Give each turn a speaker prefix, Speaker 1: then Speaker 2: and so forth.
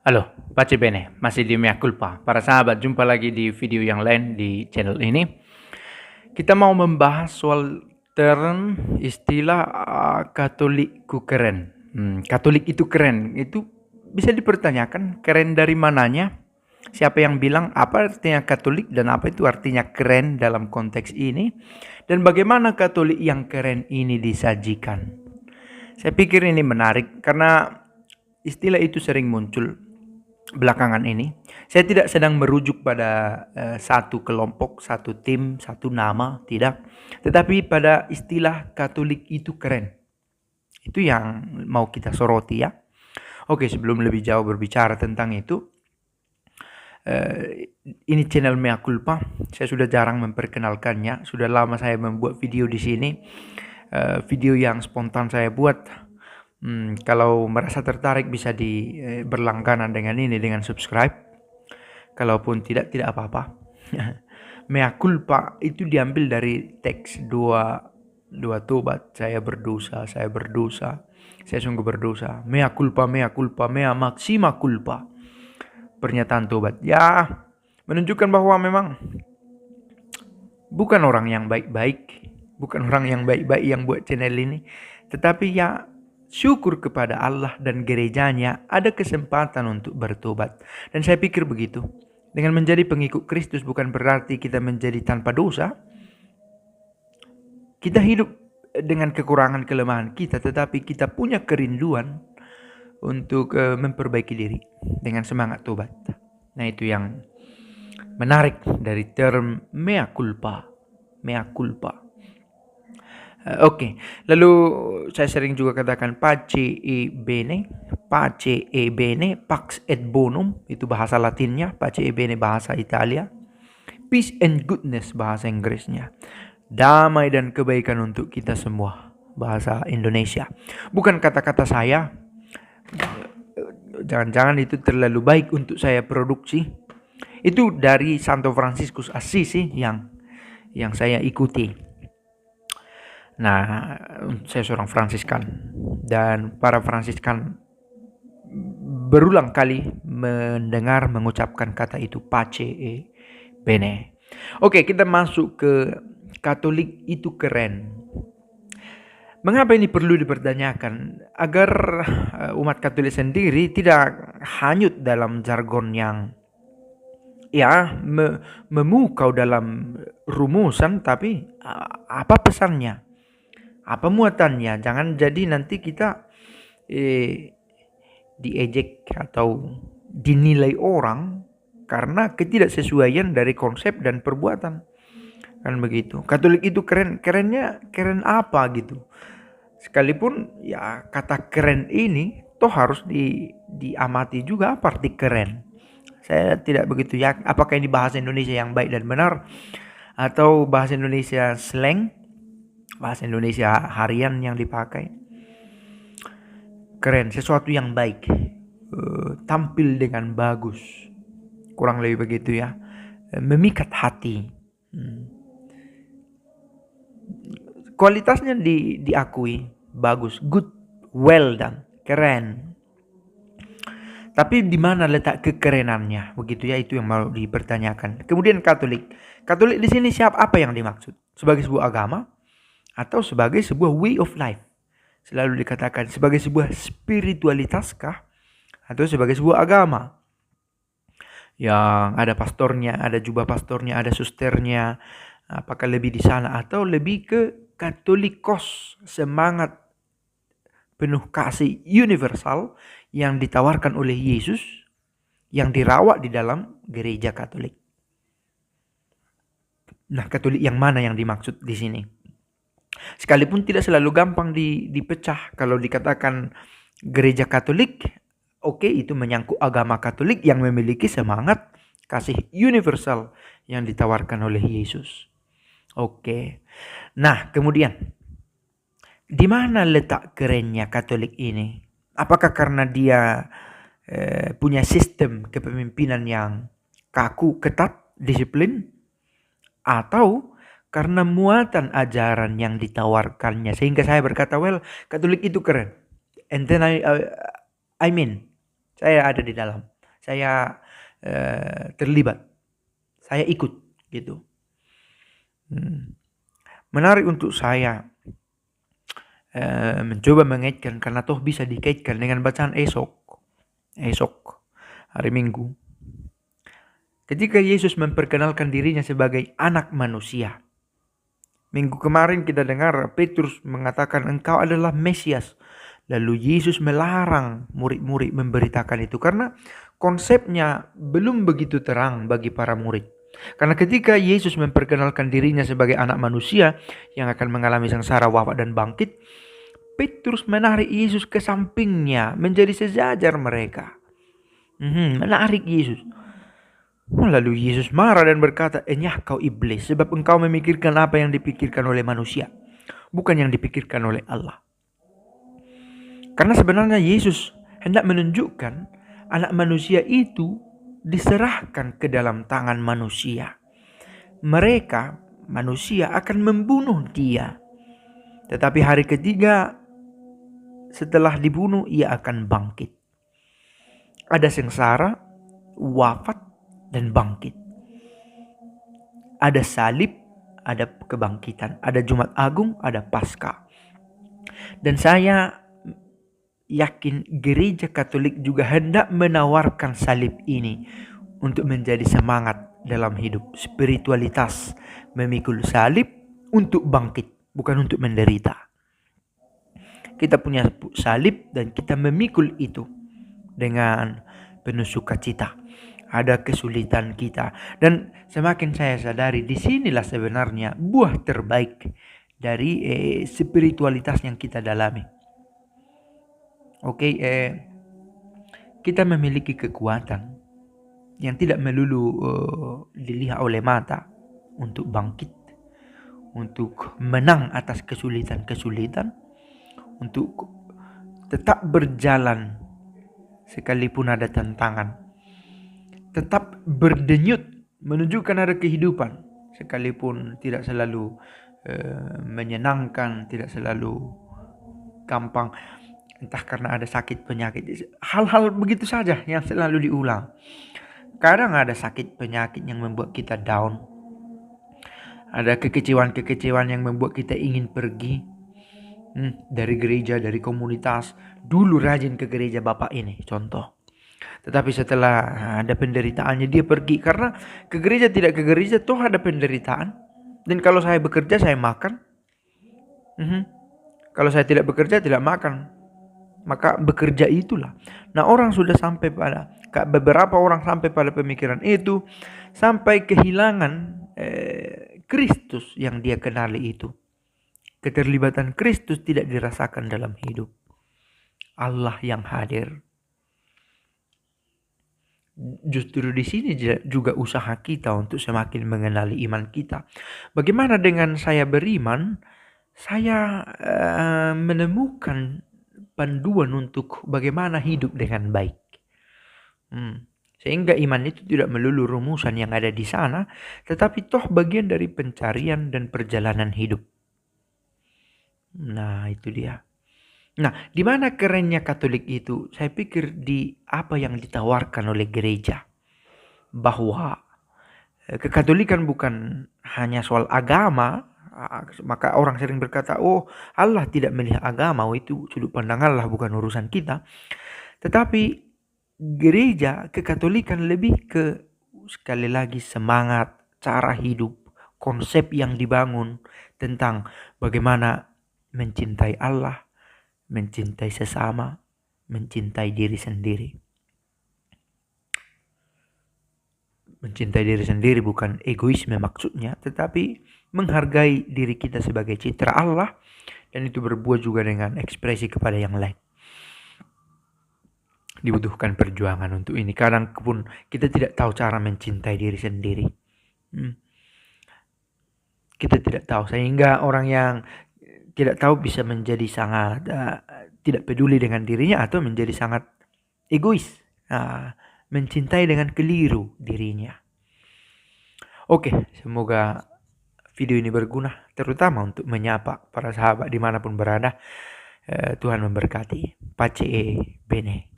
Speaker 1: Halo, Pace Bene, masih di Mea Culpa. Para sahabat, jumpa lagi di video yang lain di channel ini. Kita mau membahas soal term istilah Katolikku keren. Katolik itu keren, itu bisa dipertanyakan keren dari mananya? Siapa yang bilang apa artinya Katolik dan apa itu artinya keren dalam konteks ini? Dan bagaimana Katolik yang keren ini disajikan? Saya pikir ini menarik karena istilah itu sering muncul belakangan ini. Saya tidak sedang merujuk pada satu kelompok, satu tim, satu nama, tidak. Tetapi pada istilah Katolik itu keren. Itu yang mau kita soroti ya. Oke, sebelum lebih jauh berbicara tentang itu, ini channel Mea Culpa. Saya sudah jarang memperkenalkannya. Sudah lama saya membuat video di sini. Video yang spontan saya buat. Kalau merasa tertarik bisa berlangganan dengan ini, dengan subscribe. Kalaupun tidak apa-apa. Mea culpa itu diambil dari teks dua tobat. Saya berdosa, saya sungguh berdosa. Mea culpa, mea maxima culpa. Pernyataan tobat. Ya, menunjukkan bahwa memang bukan orang yang baik-baik, bukan orang yang baik-baik yang buat channel ini, tetapi ya syukur kepada Allah dan gerejanya ada kesempatan untuk bertobat. Dan saya pikir begitu. Dengan menjadi pengikut Kristus bukan berarti kita menjadi tanpa dosa. Kita hidup dengan kekurangan kelemahan kita, tetapi kita punya kerinduan untuk memperbaiki diri dengan semangat tobat. Nah, itu yang menarik dari term mea culpa. Mea culpa. Oke, lalu saya sering juga katakan pace e bene, pax et bonum, itu bahasa Latinnya, pace e bene bahasa Italia, peace and goodness bahasa Inggrisnya, damai dan kebaikan untuk kita semua bahasa Indonesia. Bukan kata-kata saya, jangan-jangan itu terlalu baik untuk saya produksi. Itu dari Santo Fransiskus Assisi yang saya ikuti. Nah, saya seorang Fransiskan dan para Fransiskan berulang kali mengucapkan kata itu pace e bene. Oke, kita masuk ke Katolik itu keren. Mengapa ini perlu dipertanyakan? Agar umat Katolik sendiri tidak hanyut dalam jargon yang memukau dalam rumusan, tapi apa pesannya? Apa muatannya? Jangan jadi nanti kita diejek atau dinilai orang karena ketidaksesuaian dari konsep dan perbuatan. Kan begitu. Katolik itu keren. Keren apa gitu? Sekalipun ya kata keren ini toh harus diamati juga apa arti keren. Saya tidak begitu yakin apakah ini bahasa Indonesia yang baik dan benar atau bahasa Indonesia slang, bahasa Indonesia harian yang dipakai. Keren, sesuatu yang baik, tampil dengan bagus, kurang lebih begitu ya, memikat hati. Kualitasnya diakui bagus, good, well done, keren. Tapi di mana letak kekerenannya? Begitu ya, itu yang mau dipertanyakan. Kemudian Katolik di sini apa yang dimaksud? Sebagai sebuah agama atau sebagai sebuah way of life? Selalu dikatakan sebagai sebuah spiritualitas kah? Atau sebagai sebuah agama yang ada pastornya, ada jubah pastornya, ada susternya? Apakah lebih di sana atau lebih ke Katolikos, semangat penuh kasih universal yang ditawarkan oleh Yesus yang dirawat di dalam gereja Katolik? Nah, Katolik yang mana yang dimaksud di sini? Sekalipun tidak selalu gampang dipecah. Kalau dikatakan gereja Katolik, oke, itu menyangkut agama Katolik yang memiliki semangat kasih universal yang ditawarkan oleh Yesus. Oke. Nah, kemudian di mana letak kerennya Katolik ini? Apakah karena dia punya sistem kepemimpinan yang kaku, ketat, disiplin, atau karena muatan ajaran yang ditawarkannya sehingga saya berkata, well, Katolik itu keren. And then I mean, saya ada di dalam. saya terlibat, saya ikut gitu. Menarik untuk saya mencoba mengaitkan, karena toh bisa dikaitkan dengan bacaan esok hari Minggu, ketika Yesus memperkenalkan dirinya sebagai anak manusia. Minggu kemarin kita dengar Petrus mengatakan engkau adalah Mesias. Lalu Yesus melarang murid-murid memberitakan itu karena konsepnya belum begitu terang bagi para murid. Karena ketika Yesus memperkenalkan dirinya sebagai anak manusia yang akan mengalami sengsara, wafat dan bangkit, Petrus menarik Yesus ke sampingnya menjadi sejajar mereka. Menarik Yesus. Lalu Yesus marah dan berkata, "Enyah kau iblis, sebab engkau memikirkan apa yang dipikirkan oleh manusia, bukan yang dipikirkan oleh Allah." Karena sebenarnya Yesus hendak menunjukkan anak manusia itu diserahkan ke dalam tangan manusia. Mereka, manusia, akan membunuh dia. Tetapi hari ketiga setelah dibunuh, ia akan bangkit. Ada sengsara, wafat, dan bangkit. Ada salib, ada kebangkitan. Ada Jumat Agung, ada Paskah. Dan saya yakin gereja Katolik juga hendak menawarkan salib ini untuk menjadi semangat dalam hidup. Spiritualitas memikul salib untuk bangkit, bukan untuk menderita. Kita punya salib dan kita memikul itu dengan penuh sukacita. Ada kesulitan kita, dan semakin saya sadari disinilah sebenarnya buah terbaik dari spiritualitas yang kita dalami. Kita memiliki kekuatan yang tidak melulu dilihat oleh mata untuk bangkit, untuk menang atas kesulitan-kesulitan, untuk tetap berjalan sekalipun ada tantangan, tetap berdenyut menunjukkan ada kehidupan sekalipun tidak selalu menyenangkan, tidak selalu gampang. Entah karena ada sakit penyakit, hal-hal begitu saja yang selalu diulang. Kadang ada sakit penyakit yang membuat kita down. Ada kekecewaan-kekecewaan yang membuat kita ingin pergi dari gereja, dari komunitas. Dulu rajin ke gereja Bapak ini, contoh. Tetapi setelah ada penderitaannya dia pergi. Karena ke gereja tidak ke gereja, toh ada penderitaan. Dan kalau saya bekerja, saya makan. Kalau saya tidak bekerja, tidak makan. Maka bekerja itulah. Nah, beberapa orang sampai pada pemikiran itu, sampai kehilangan Kristus yang dia kenali itu. Keterlibatan Kristus tidak dirasakan dalam hidup. Allah yang hadir. Justru di sini juga usaha kita untuk semakin mengenali iman kita. Bagaimana dengan saya beriman? Saya menemukan panduan untuk bagaimana hidup dengan baik. Sehingga iman itu tidak melulu rumusan yang ada di sana, tetapi toh bagian dari pencarian dan perjalanan hidup. Nah, itu dia. Nah, di mana kerennya Katolik itu? Saya pikir di apa yang ditawarkan oleh gereja. Bahwa kekatolikan bukan hanya soal agama. Maka orang sering berkata, oh Allah tidak melihat agama, itu sudut pandang Allah, bukan urusan kita. Tetapi gereja kekatolikan lebih ke, sekali lagi, semangat, cara hidup, konsep yang dibangun tentang bagaimana mencintai Allah, mencintai sesama, mencintai diri sendiri. Mencintai diri sendiri bukan egoisme maksudnya, tetapi menghargai diri kita sebagai citra Allah, dan itu berbuah juga dengan ekspresi kepada yang lain. Dibutuhkan perjuangan untuk ini. Kadang pun kita tidak tahu cara mencintai diri sendiri. Kita tidak tahu, sehingga orang yang tidak tahu bisa menjadi sangat tidak peduli dengan dirinya, atau menjadi sangat egois, mencintai dengan keliru dirinya. Oke, semoga video ini berguna, terutama untuk menyapa para sahabat dimanapun berada. Tuhan memberkati. Pace bene.